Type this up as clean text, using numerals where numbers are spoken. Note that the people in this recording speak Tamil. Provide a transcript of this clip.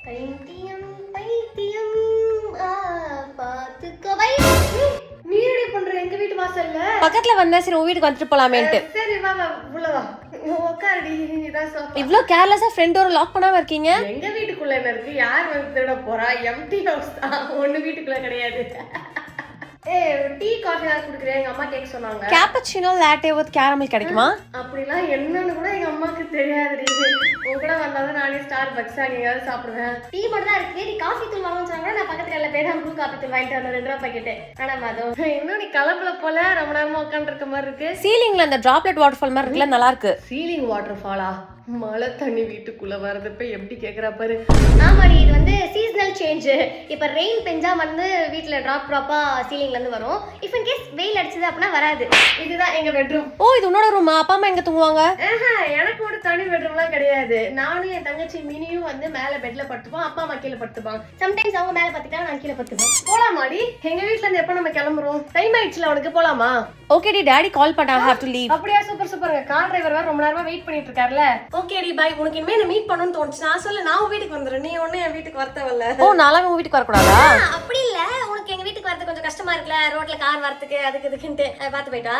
பைத்தியம் பைத்தியம் பாத்துக்க வை. நீ ரெடி பண்ற எங்க வீட்டு வாசல்ல? பக்கத்துல வந்தா சரி உன் வீட்டுக்கு வந்துட்டு போலாமேன்ட்டு. சரி வா வா உள்ள வா. உட்காருடி. இதான் சோஃபா. இவ்ளோ கேர்லெஸ்ஸா ஃப்ரண்ட் டோர் லாக் பண்ணாம இருக்கீங்க. எங்க வீட்டுக்குள்ள என்ன இருக்கு? யார் வந்து திருட போறா? எம்டி ஹவுஸ் தான். ஒண்ணு வீட்டுக்குள்ள கிடையாது. டீ காஃபி நான் குடிக்கிறேன். எங்க அம்மா கேட்க சொன்னாங்க. கேப்பச்சினோ லாட்டே வித் கேரமல் கிடைக்குமா? அப்படிலாம் என்னன்னு கூட எங்க அம்மாக்கு தெரியாதுடி. உன் கூட வந்தாதான் நானே ஸ்டார்பக்ஸ் அங்கேயாவது சாப்பிடுவேன். டீ மட்டும் தான் இருக்கு. நீ காஃபி தூள் வாங்கணும்னு சொன்னாங்க. நான் பக்கத்துல எல்லா பேரும் ப்ளூ காஃபி தூள் வாங்கிட்டு வந்தேன் 2 ரூபா பாக்கெட். ஆனா மாதம் இன்னும் நீ கிளம்பல போல ரொம்ப நேரமா உட்காந்துருக்க மாதிரி இருக்கு. சீலிங்ல அந்த டிராப்லெட் வாட்டர் ஃபால் மாதிரி இருக்குல்ல, நல்லா இருக்கு. சீலிங் வாட்டர் ஃபாலா? மழை தண்ணி வீட்டுக்குள்ள வரதுப்ப எப்படி கேக்குறா பாரு. ஆமாடி, இது வந்து சீசனல் சேஞ்ச். இப்ப ரெயின் பெஞ்சா வந்து வீட்ல டிராப்பா சீலிங்ல இருந்து வரும். இஃப் இன் கேஸ் வெயில் அடிச்சது அப்படினா வராது. இதுதான் எங்க பெட்ரூம். ஓ, இது உன்னோட ரூமா? அப்பா அம்மா எங்க தூங்குவாங்க? எனக்கு ஒரு தனி பெட்ரூம்லாம் கிடையாது. நானும் என் தங்கச்சி மினியும் வந்து மேல பெட்ல படுத்துப்போம். அப்பா அம்மா கீழே படுத்துப்பாங்க. சம்டைம்ஸ் அவங்க மேல படுத்துட்டா நான் கீழே படுத்துப்பேன். போலாமாடி? எங்க வீட்ல இருந்து எப்ப நம்ம கிளம்புறோம்? டைம் ஆயிடுச்சுல, உனக்கு போலாமா? ஓகே டி, டாடி கால் பண்ணா, I have to leave. அப்படியே சூப்பர் சூப்பருங்க. கார் டிரைவர் வேற ரொம்ப நேரமா வெயிட் பண்ணிட்டு இருக்காருல. Okay D by. உனக்கு இனிமே என்ன மீட் பண்ணனும்னு தோணுச்சு. நான் சொல்ல நான் உன் வீட்டுக்கு வந்துறேன். நீ ஒண்ணே என் வீட்டுக்கு வரதவல்ல. ஓ, நாளைக்கு உங்க வீட்டுக்கு வர கூடாதா? அப்படி இல்ல, உனக்கு எங்க வீட்டுக்கு வரது கொஞ்சம் கஷ்டமா இருக்குல, ரோட்ல கார் வரதுக்கு அதுக்கு இதுக்குன்னு பாத்து போய்டா.